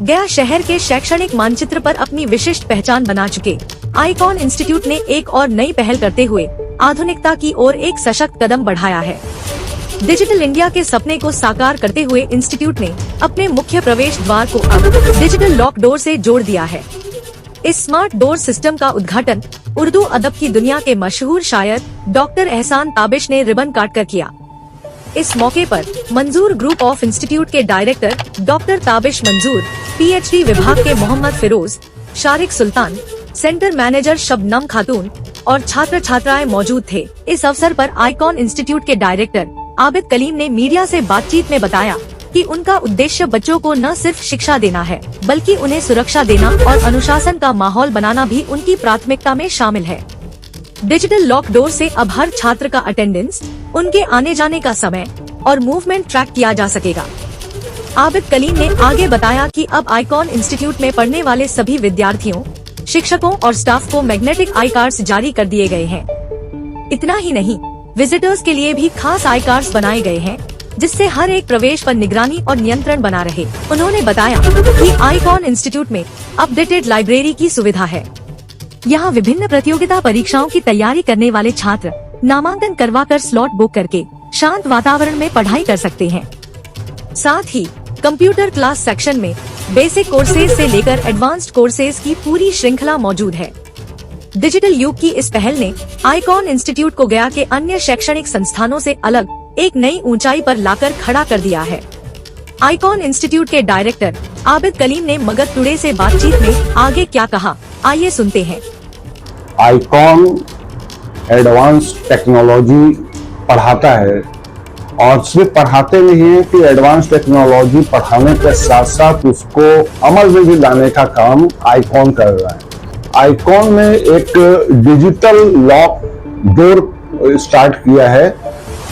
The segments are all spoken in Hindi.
गया शहर के शैक्षणिक मानचित्र पर अपनी विशिष्ट पहचान बना चुके आइकॉन इंस्टीट्यूट ने एक और नई पहल करते हुए आधुनिकता की ओर एक सशक्त कदम बढ़ाया है। डिजिटल इंडिया के सपने को साकार करते हुए इंस्टीट्यूट ने अपने मुख्य प्रवेश द्वार को अब डिजिटल लॉक डोर से जोड़ दिया है। इस स्मार्ट डोर सिस्टम का उद्घाटन उर्दू अदब की दुनिया के मशहूर शायर डॉक्टर एहसान ताबिश ने रिबन काटकर किया। इस मौके पर मंजूर ग्रुप ऑफ इंस्टीट्यूट के डायरेक्टर डॉक्टर ताबिश मंजूर, PhD विभाग के मोहम्मद फिरोज, शारिक सुल्तान, सेंटर मैनेजर शबनम खातून और छात्र छात्राएं मौजूद थे। इस अवसर पर आइकॉन इंस्टीट्यूट के डायरेक्टर आबिद कलीम ने मीडिया से बातचीत में बताया कि उनका उद्देश्य बच्चों को न सिर्फ शिक्षा देना है, बल्कि उन्हें सुरक्षा देना और अनुशासन का माहौल बनाना भी उनकी प्राथमिकता में शामिल है। डिजिटल लॉक डोर से अब हर छात्र का अटेंडेंस, उनके आने जाने का समय और मूवमेंट ट्रैक किया जा सकेगा। आबिद कलीम ने आगे बताया कि अब आइकॉन इंस्टीट्यूट में पढ़ने वाले सभी विद्यार्थियों, शिक्षकों और स्टाफ को मैग्नेटिक आई कार्ड्स जारी कर दिए गए हैं। इतना ही नहीं, विजिटर्स के लिए भी खास आई कार्ड्स बनाए गए हैं, जिससे हर एक प्रवेश पर निगरानी और नियंत्रण बना रहे। उन्होंने बताया कि आइकॉन इंस्टीट्यूट में अपडेटेड लाइब्रेरी की सुविधा है। यहाँ विभिन्न प्रतियोगिता परीक्षाओं की तैयारी करने वाले छात्र नामांकन करवाकर स्लॉट बुक करके शांत वातावरण में पढ़ाई कर सकते हैं। साथ ही कंप्यूटर क्लास सेक्शन में बेसिक कोर्सेज से लेकर एडवांस्ड कोर्सेज की पूरी श्रृंखला मौजूद है। डिजिटल युग की इस पहल ने आइकॉन इंस्टीट्यूट को गया के अन्य शैक्षणिक संस्थानों से अलग एक नई ऊंचाई पर लाकर खड़ा कर दिया है। आइकॉन इंस्टीट्यूट के डायरेक्टर आबिद कलीम ने मगध टुडे से बातचीत में आगे क्या कहा, आइए सुनते हैं। आइकॉन एडवांस टेक्नोलॉजी पढ़ाता है और सिर्फ पढ़ाते नहीं है कि एडवांस टेक्नोलॉजी पढ़ाने के साथ साथ उसको अमल में भी लाने का काम आइकॉन कर रहा है। आइकॉन ने एक डिजिटल लॉक डोर स्टार्ट किया है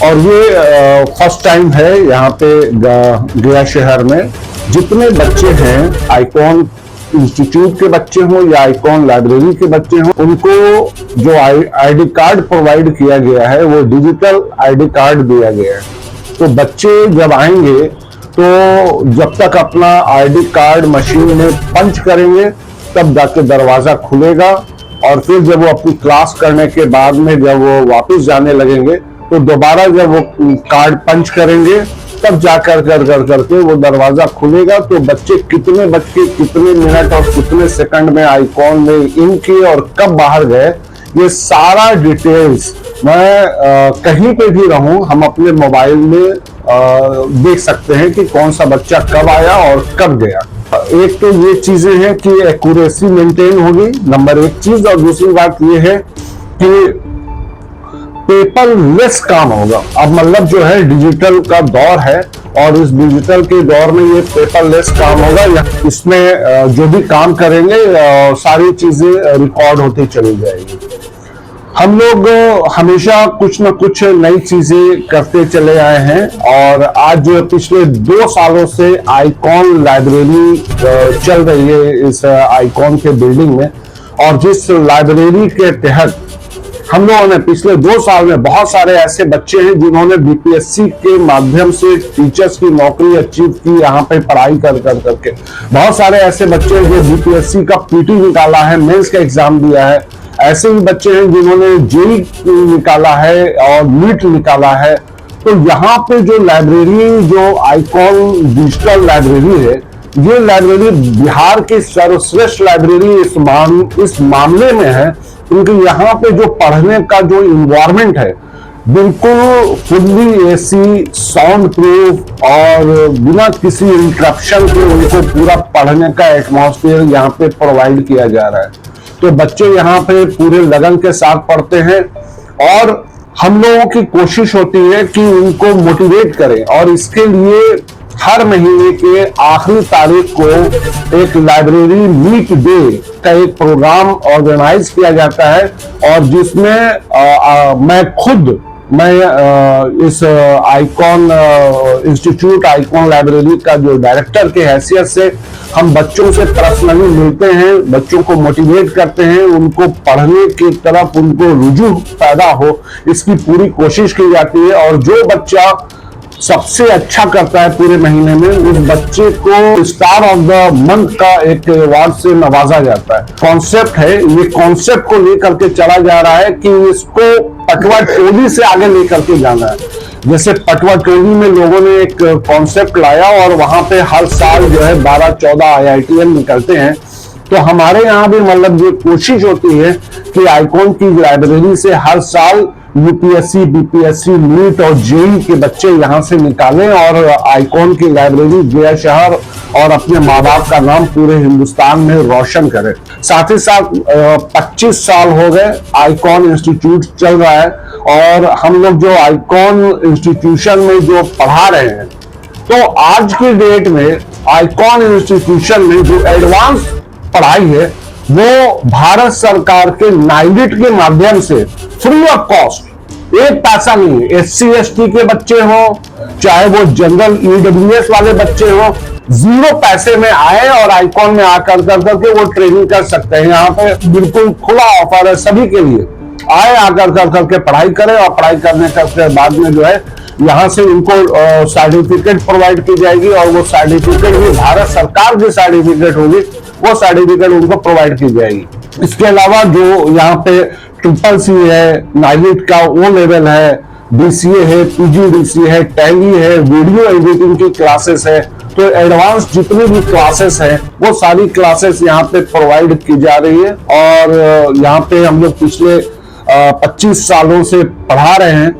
और ये फर्स्ट टाइम है यहाँ पे गया शहर में। जितने बच्चे हैं, आइकॉन इंस्टीट्यूट के बच्चे हों या आइकॉन लाइब्रेरी के बच्चे हों, उनको जो आईडी कार्ड प्रोवाइड किया गया है वो डिजिटल आईडी कार्ड दिया गया है। तो बच्चे जब आएंगे तो जब तक अपना आईडी कार्ड मशीन में पंच करेंगे तब जाके दरवाजा खुलेगा और फिर जब वो अपनी क्लास करने के बाद में जब वो वापस जाने लगेंगे तो दोबारा जब वो कार्ड पंच करेंगे तब जाकर करके वो दरवाजा खुलेगा। तो बच्चे कितने बज के कितने मिनट और कितने सेकंड में आइकॉन में इन किए और कब बाहर गए, ये सारा डिटेल्स मैं कहीं पे भी रहूं हम अपने मोबाइल में देख सकते हैं कि कौन सा बच्चा कब आया और कब गया। एक तो ये चीजें हैं कि एक्यूरेसी मेंटेन होगी, नंबर एक चीज, और दूसरी बात ये है कि पेपरलेस काम होगा। अब मतलब जो है डिजिटल का दौर है और इस डिजिटल के दौर में ये पेपरलेस काम होगा। इसमें जो भी काम करेंगे सारी चीजें रिकॉर्ड होती चली जाएगी। हम लोग हमेशा कुछ न कुछ नई चीजें करते चले आए हैं और आज पिछले 2 सालों से आइकॉन लाइब्रेरी चल रही है इस आइकॉन के बिल्डिंग में। और जिस लाइब्रेरी के तहत हम लोगों ने पिछले 2 साल में बहुत सारे ऐसे बच्चे हैं जिन्होंने बीपीएससी के माध्यम से टीचर्स की नौकरी अचीव की यहाँ पे पढ़ाई कर करके। बहुत सारे ऐसे बच्चे हैं जो बीपीएससी का पीटी निकाला है, मेंस का एग्जाम दिया है। ऐसे ही बच्चे हैं जिन्होंने जेई निकाला है और नीट निकाला है। तो यहाँ पे जो लाइब्रेरी, जो आइकॉन डिजिटल लाइब्रेरी है, ये लाइब्रेरी बिहार की सर्वश्रेष्ठ लाइब्रेरी इस मामले में है क्योंकि यहाँ पे जो पढ़ने का जो इन्वायरमेंट है बिल्कुल फुल्ली एसी, साउंड प्रूफ और बिना किसी इंटरप्शन के उनको पूरा पढ़ने का एटमॉस्फेयर यहाँ पे प्रोवाइड किया जा रहा है। तो बच्चे यहाँ पे पूरे लगन के साथ पढ़ते हैं और हम लोगों की कोशिश होती है कि उनको मोटिवेट करें और इसके लिए हर महीने के आखिरी तारीख को एक लाइब्रेरी मीट डे का एक प्रोग्राम ऑर्गेनाइज किया जाता है और जिसमें मैं इस आइकॉन इंस्टीट्यूट, आइकॉन लाइब्रेरी का जो डायरेक्टर के हैसियत से हम बच्चों से पर्सनली मिलते हैं, बच्चों को मोटिवेट करते हैं, उनको पढ़ने की तरफ उनको रुझान पैदा हो इसकी पूरी कोशिश की जाती है। और जो बच्चा सबसे अच्छा करता है पूरे महीने में, उस बच्चे को स्टार ऑफ द मंथ का एक अवार्ड से नवाजा जाता है। कॉन्सेप्ट है, ये कॉन्सेप्ट को लेकर के चला जा रहा है कि इसको पटवा टोली से आगे लेकर के जाना है। जैसे पटवा टोली में लोगों ने एक कॉन्सेप्ट लाया और वहां पे हर साल जो है 12-14 IITian निकलते हैं, तो हमारे यहाँ भी मतलब ये कोशिश होती है कि आईकॉन की लाइब्रेरी से हर साल UPSC, BPSC, नीट और JEE के बच्चे यहाँ से निकालें और आईकॉन की लाइब्रेरी गया शहर और अपने माँ बाप का नाम पूरे हिंदुस्तान में रोशन करें। साथ ही साथ 25 साल हो गए आईकॉन इंस्टीट्यूट चल रहा है और हम लोग जो आईकॉन इंस्टीट्यूशन में जो पढ़ा रहे हैं, तो आज की डेट में आईकॉन इंस्टीट्यूशन में जो एडवांस पढ़ाई है वो भारत सरकार के नाइलिट के माध्यम से फ्री ऑफ कॉस्ट, एक पैसा नहीं है। SC ST के बच्चे हो चाहे वो जनरल EWS वाले बच्चे हो, 0 पैसे में आए और आईकॉन में आकर करके वो ट्रेनिंग कर सकते हैं। यहाँ पे बिल्कुल खुला ऑफर है सभी के लिए, आए आकर करके पढ़ाई करें और पढ़ाई करने के बाद में जो है यहाँ से उनको सर्टिफिकेट प्रोवाइड की जाएगी और वो सर्टिफिकेट भी भारत सरकार की सर्टिफिकेट होगी, वो सर्टिफिकेट उनको प्रोवाइड की जाएगी। इसके अलावा जो यहाँ पे CCC है, नाइलिट का O लेवल है, DCA है, PGDCA है, टैली है, वीडियो एडिटिंग की क्लासेस है, तो एडवांस जितनी भी क्लासेस है वो सारी क्लासेस यहाँ पे प्रोवाइड की जा रही है। और यहाँ पे हम लोग पिछले 25 सालों से पढ़ा रहे हैं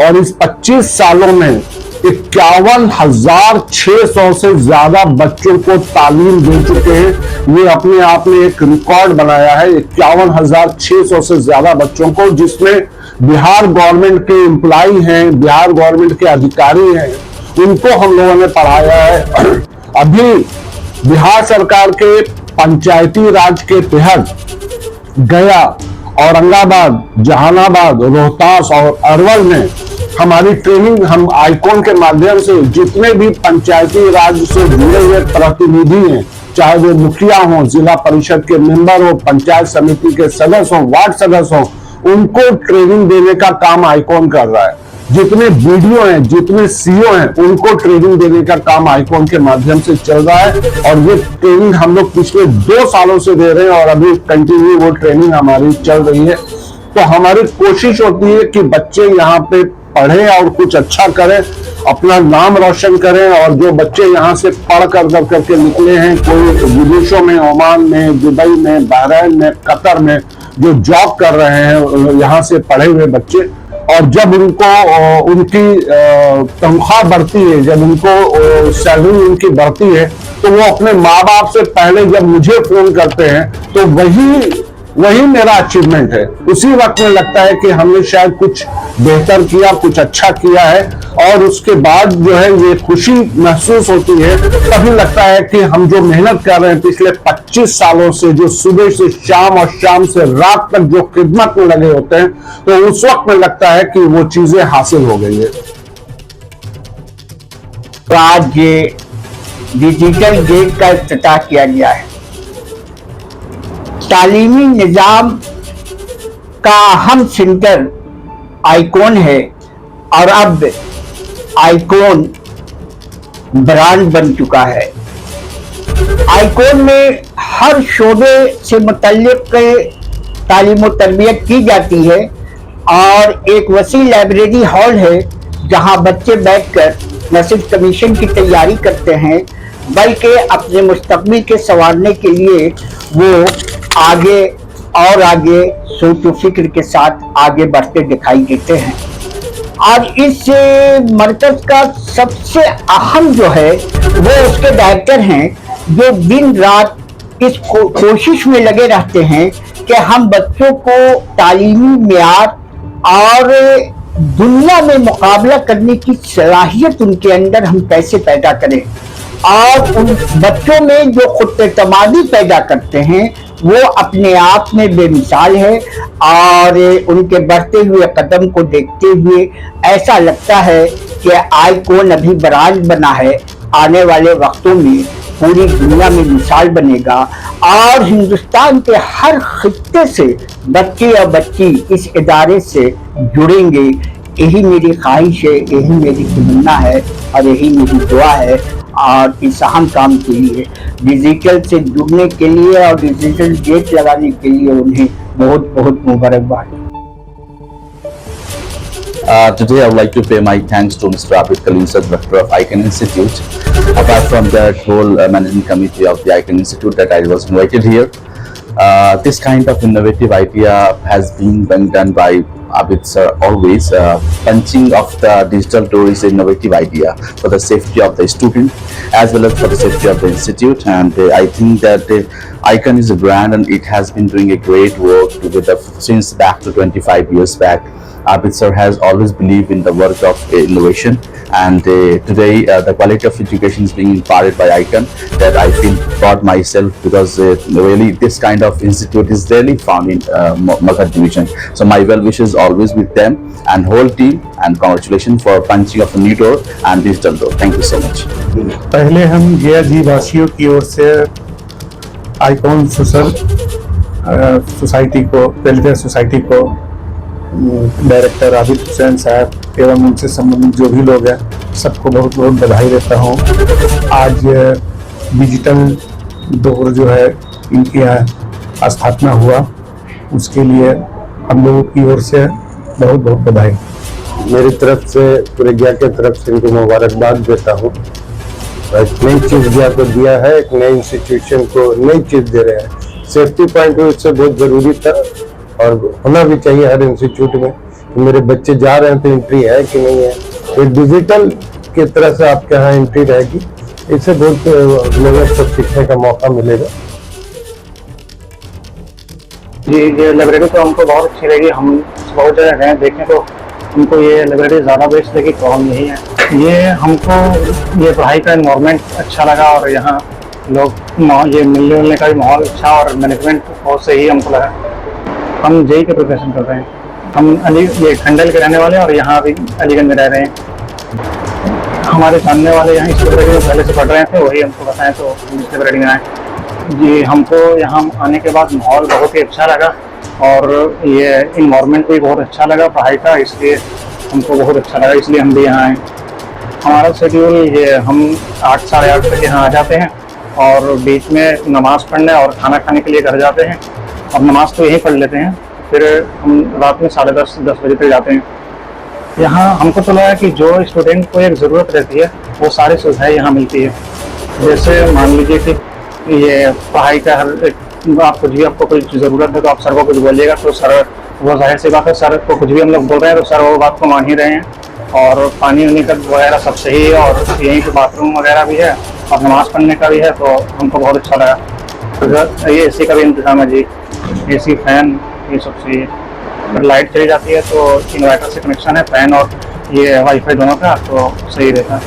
और इस 25 सालों में 51,600 से ज्यादा बच्चों को तालीम दे चुके हैं। ये अपने आप में एक रिकॉर्ड बनाया है, 51,600 से ज्यादा बच्चों को, जिसमें बिहार गवर्नमेंट के एम्प्लॉय हैं, बिहार गवर्नमेंट के अधिकारी हैं, उनको हम लोगों ने पढ़ाया है। अभी बिहार सरकार के पंचायती राज के तहत गया, औरंगाबाद, जहानाबाद, रोहतास और अरवल में हमारी ट्रेनिंग, हम आईकॉन के माध्यम से जितने भी पंचायती राज से जुड़े हुए प्रतिनिधि हैं, चाहे वो मुखिया हो, जिला परिषद के मेंबर हो, पंचायत समिति के सदस्य हो, वार्ड सदस्य हो, उनको ट्रेनिंग देने का काम आईकॉन कर रहा है। जितने BDO हैं, जितने CO हैं, उनको ट्रेनिंग देने का काम आईकॉन के माध्यम से चल रहा है और ये ट्रेनिंग हम लोग पिछले 2 सालों से दे रहे हैं और अभी कंटिन्यू वो ट्रेनिंग हमारी चल रही है। तो हमारी कोशिश होती है कि बच्चे यहाँ पे पढ़ें और कुछ अच्छा करें, अपना नाम रोशन करें। और जो बच्चे यहाँ से पढ़ कर करके निकले हैं, कोई विदेशों में, ओमान में, दुबई में, बहरीन में, कतर में जो जॉब कर रहे हैं, यहाँ से पढ़े हुए बच्चे, और जब उनको उनकी तनख्वाह बढ़ती है, जब उनको सैलरी उनकी बढ़ती है, तो वो अपने माँ बाप से पहले जब मुझे फोन करते हैं, तो वही मेरा अचीवमेंट है। उसी वक्त में लगता है कि हमने शायद कुछ बेहतर किया, कुछ अच्छा किया है, और उसके बाद जो है ये खुशी महसूस होती है। तभी लगता है कि हम जो मेहनत कर रहे हैं पिछले 25 सालों से, जो सुबह से शाम और शाम से रात तक जो खिदमत में लगे होते हैं, तो उस वक्त में लगता है कि वो चीजें हासिल हो गई है। आज ये डिजिटल गेट का इफ्तिताह किया गया है। तालीमी निजाम का अहम सेंटर आईकॉन है और अब आईकॉन ब्रांड बन चुका है। आईकॉन में हर शोबे से मुतल्लिक तालीम और तरबियत की जाती है और एक वसी लाइब्रेरी हॉल है जहां बच्चे बैठकर न सिर्फ कमीशन की तैयारी करते हैं बल्कि अपने मुस्तकबिल के संवारने के लिए वो आगे और आगे सोच व फिक्र के साथ आगे बढ़ते दिखाई देते हैं। और इस मरकज का सबसे अहम जो है वो उसके डायरेक्टर हैं, जो दिन रात इस कोशिश में लगे रहते हैं कि हम बच्चों को तालीमी मेयार और दुनिया में मुकाबला करने की सलाहियत उनके अंदर हम कैसे पैदा करें, और उन बच्चों में जो खुद-ए-तमादी पैदा करते हैं वो अपने आप में बेमिसाल है। और उनके बढ़ते हुए कदम को देखते हुए ऐसा लगता है कि आईकॉन अभी ब्रांड बना है, आने वाले वक्तों में पूरी दुनिया में मिसाल बनेगा और हिंदुस्तान के हर खित्ते से बच्चे और बच्ची इस इदारे से जुड़ेंगे। यही मेरी ख्वाहिश है, यही मेरी तमन्ना है और यही मेरी दुआ है। और इस अहम काम के लिए, डिजिटल से जुड़ने के लिए और डिजिटल गेट लगाने के लिए उन्हें बहुत बहुत मुबारकबाद। Today I would like to pay my thanks to Mr. Abid Kaleem, Sir, Director of Icon Institute, apart from that whole managing committee of the Icon Institute that I was invited here. This kind of innovative idea has been done by Abid Sir always. Punching of the digital door is an innovative idea for the safety of the student as well as for the safety of the institute, and I think that Icon is a brand and it has been doing a great work together since back to 25 years back. Abid Sir has always believed in the work of innovation, and today the quality of education is being imparted by Icon that I feel proud myself, because really this kind of institute is rarely found in Magad division. So my well wishes always with them and whole team, and congratulations for punching of the new door and digital door. Thank you so much. पहले हम गया वासियों की ओर से आइकॉन सोशल सोसाइटी को, वेलफेयर सोसाइटी को, डायरेक्टर आबिद हुसैन साहब एवं उनसे संबंधित जो भी लोग हैं सबको बहुत बहुत बधाई देता हूँ। आज डिजिटल डोर जो है इनके यहाँ स्थापना हुआ, उसके लिए हम लोगों की ओर से बहुत बहुत बधाई। मेरी तरफ से प्रज्ञा के तरफ से इनको मुबारकबाद देता हूँ। एक नई चीज़ ज्ञा को दिया है, एक नई इंस्टीट्यूशन को नई चीज़ दे रहे हैं। सेफ्टी पॉइंट ऑफ व्यू से बहुत ज़रूरी था और होना भी चाहिए हर इंस्टीट्यूट में कि मेरे बच्चे जा रहे हैं तो एंट्री है कि नहीं है। तो डिजिटल की तरह से आपके यहाँ एंट्री रहेगी, इससे बहुत लोगों को सीखने का मौका मिलेगा। जी, ये लाइब्रेरी तो हमको बहुत अच्छी लगी। हम बहुत जगह गए देखें तो हमको ये लाइब्रेरी ज़्यादा बेस्ट लगी, प्रॉब्लम यही है। ये हमको ये पढ़ाई का इन्वायरमेंट अच्छा लगा और यहाँ लोग ये मिलने का भी माहौल अच्छा और मैनेजमेंट बहुत सही हमको लगा। हम जेई का प्रिपरेशन कर रहे हैं। हम ये खंडल के रहने वाले हैं और यहाँ भी अलीगंज में रह रहे हैं। हमारे जानने वाले यहाँ इस लाइब्रेरी में पहले से पढ़ रहे थे, वही हमको बताएं तो हम इस लाइब्रेरी में आए। जी, हमको यहाँ आने के बाद माहौल बहुत ही अच्छा लगा और ये इन्वायरमेंट भी बहुत अच्छा लगा पढ़ाई का, इसलिए हमको बहुत अच्छा लगा, इसलिए हम भी यहाँ आए। हमारा शेड्यूल ये हम 8 साढ़े 8 तक यहाँ आ जाते हैं और बीच में नमाज़ पढ़ने और खाना खाने के लिए घर जाते हैं और नमाज़ तो यहीं पढ़ लेते हैं। फिर हम रात में 10:30 बजे तक जाते हैं। यहाँ हमको तो लगा कि जो स्टूडेंट को एक ज़रूरत रहती है वो सारी सुविधाएं यहाँ मिलती है। जैसे मान लीजिए कि ये पढ़ाई का आपको कोई ज़रूरत है तो आप सर को कुछ बोलिएगा तो सर, वो जाहिर सी बात है, सर को कुछ भी हम लोग बोल रहे हैं तो सर वो बात को मान ही रहे हैं। और पानी वानी का वगैरह सब सही है और यहीं पे बाथरूम वगैरह भी है और नमाज़ पढ़ने का भी है, तो हमको बहुत अच्छा लगा। ये एसी का भी इंतज़ाम है जी, एसी फैन ये सब सही है। अगर लाइट चली जाती है तो इन्वर्टर से कनेक्शन है, फैन और ये वाईफाई दोनों का, तो सही रहता है।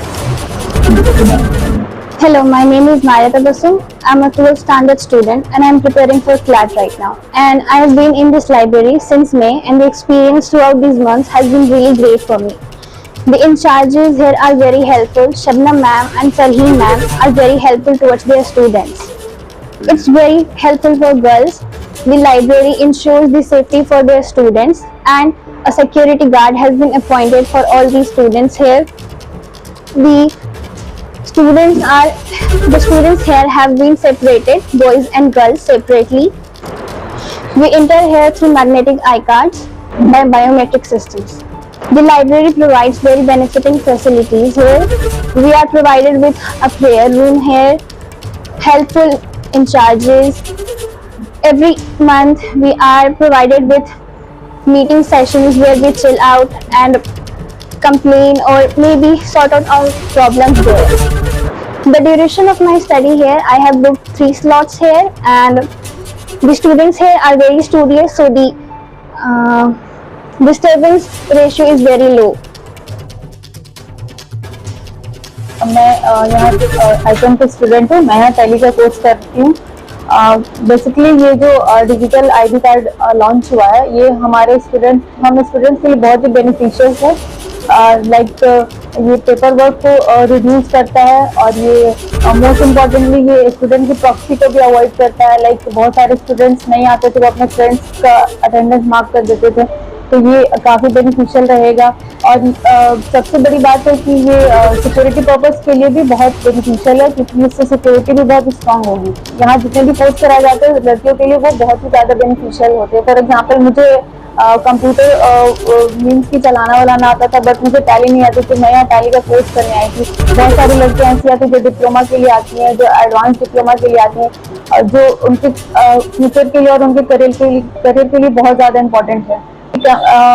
Hello, my name is Maya Tabassum. I'm a 12th standard student and I'm preparing for CLAT right now. And I have been in this library since May and the experience throughout these months has been really great for me. The in-charges here are very helpful. Shabnam ma'am and Farheen ma'am are very helpful towards their students. It's very helpful for girls. The library ensures the safety for their students and a security guard has been appointed for all these students here. The students here have been separated, boys and girls separately. We enter here through magnetic iCards by biometric systems. The library provides very benefiting facilities here. We are provided with a prayer room here, helpful in charges. Every month we are provided with meeting sessions where we chill out and complain or maybe sort out our problems there. The duration of my study here, I have booked 3 slots here and the students here are very studious, so the disturbance ratio is very low. मैं यहाँ आइकॉन के स्टूडेंट हूँ, मैं यहाँ टैली का कोर्स करती हूँ। बेसिकली ये जो डिजिटल आईडी कार्ड लॉन्च हुआ है, ये हम स्टूडेंट्स के लिए बहुत ही बेनिफिशियल है। लाइक ये पेपर वर्क को रिड्यूस करता है और ये मोस्ट इम्पॉर्टेंटली ये स्टूडेंट की प्रॉक्सी को भी अवॉइड करता है। लाइक बहुत सारे स्टूडेंट्स नहीं आते थे, वो अपने फ्रेंड्स का अटेंडेंस मार्क कर देते थे, तो ये काफ़ी बेनिफिशियल रहेगा। और सबसे बड़ी बात है कि ये सिक्योरिटी पर्पस के लिए भी बहुत बेनिफिशियल है, क्योंकि इससे सिक्योरिटी भी बहुत स्ट्रांग होगी। यहाँ जितने भी कोर्स कराए जाते हैं लड़कियों के लिए वो बहुत ही ज़्यादा बेनिफिशियल होते हैं। फॉर एग्जाम्पल मुझे कंप्यूटर मीन्स की चलाना वाला ना आता था, बट मुझे टैली नहीं आती, तो मैं यहाँ टैली का कोर्स करने आई थी। बहुत सारी लड़कियाँ ऐसी आती हैं जो डिप्लोमा के लिए आती हैं, जो एडवांस डिप्लोमा के लिए आती हैं, जो उनके फ्यूचर के लिए और उनके करियर के लिए बहुत ज़्यादा इंपॉर्टेंट है।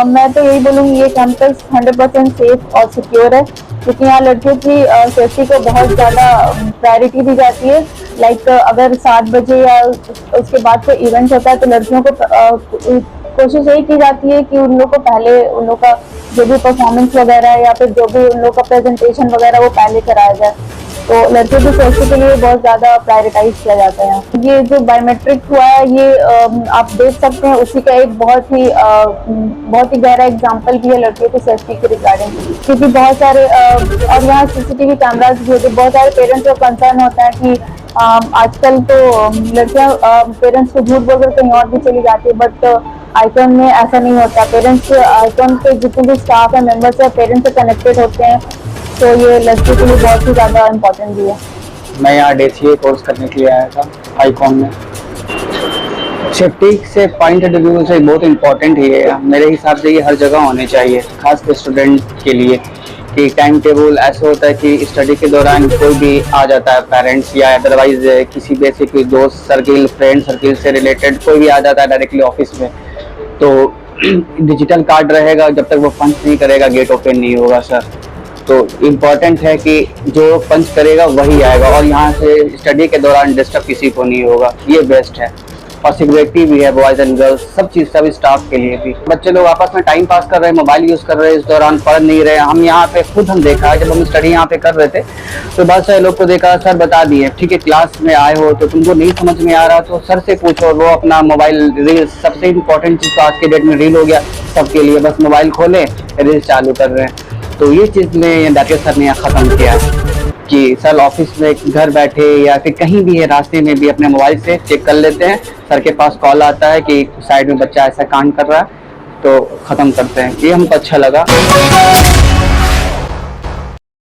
मैं तो यही बोलूँगी, ये कैंपस 100% सेफ और सिक्योर है, क्योंकि यहाँ लड़कियों की सेफ्टी को बहुत ज़्यादा प्रायोरिटी दी जाती है। लाइक अगर 7 बजे या उसके बाद कोई इवेंट होता है तो लड़कियों को कोशिश यही की जाती है कि उन लोग को पहले उन लोग का जो भी परफॉर्मेंस वगैरह या फिर जो भी उन लोग का प्रेजेंटेशन वगैरह वो पहले कराया जाए। तो लड़कियों की सेफ्टी के लिए बहुत ज़्यादा प्रायोरिटाइज किया जाता है। ये जो बायोमेट्रिक हुआ है ये आप देख सकते हैं, उसी का एक बहुत ही गहरा एग्जाम्पल भी है लड़कियों की सेफ्टी के रिगार्डिंग, क्योंकि बहुत सारे और यहाँ CCTV कैमराज भी होते हैं। बहुत सारे पेरेंट्स को कंसर्न होता है कि आजकल तो लड़कियाँ पेरेंट्स को झूठ बोलकर कहीं और भी चली जाती है, बट आईकॉन में ऐसा नहीं होता। पेरेंट्स आईकॉन के जितने भी स्टाफ है, मेंबर्स है, पेरेंट्स से कनेक्टेड होते हैं, तो ये लड़कियों के लिए बहुत ही ज़्यादा इम्पोर्टेंट भी है। मैं यहाँ DCA कोर्स करने के लिए आया था आईकॉन में। सेफ्टी से पॉइंट ऑफ व्यू से बहुत इम्पोर्टेंट ही है। मेरे हिसाब से ये हर जगह होने चाहिए, खासकर स्टूडेंट के लिए, कि टाइम टेबल ऐसा होता है कि स्टडी के दौरान कोई भी आ जाता है, पेरेंट्स या अदरवाइज किसी बेसिक दोस्त सर्किल, फ्रेंड सर्किल से रिलेटेड कोई भी आ जाता है डायरेक्टली ऑफिस में, तो डिजिटल कार्ड रहेगा, जब तक वो पंच नहीं करेगा गेट ओपन नहीं होगा सर। तो इम्पॉर्टेंट है कि जो पंच करेगा वही आएगा, और यहाँ से स्टडी के दौरान डिस्टर्ब किसी को नहीं होगा, ये बेस्ट है। और सिक्योरिटी भी है बॉयज़ एंड गर्ल्स, सब चीज़, सब स्टाफ के लिए भी। बच्चे लोग आपस में टाइम पास कर रहे हैं, मोबाइल यूज़ कर रहे हैं, इस दौरान पढ़ नहीं रहे। हम यहाँ पे खुद हम देखा है, जब हम स्टडी यहाँ पे कर रहे थे तो बहुत सारे लोग को देखा, सर बता दिए ठीक है, क्लास में आए हो तो तुमको नहीं समझ में आ रहा तो सर से पूछो। वो अपना मोबाइल रील्स, सबसे इम्पोर्टेंट चीज़ तो आज के डेट में रील हो गया सबके लिए, बस मोबाइल खोले रील्स चालू कर रहे हैं। तो ये चीज़ में डाके सर ने ख़त्म किया कि सर ऑफिस में घर बैठे या फिर कहीं भी है रास्ते में भी अपने मोबाइल से चेक कर लेते हैं, सर के पास कॉल आता है कि साइड में बच्चा ऐसा कांड कर रहा है, तो ख़त्म करते हैं। ये हमको अच्छा लगा।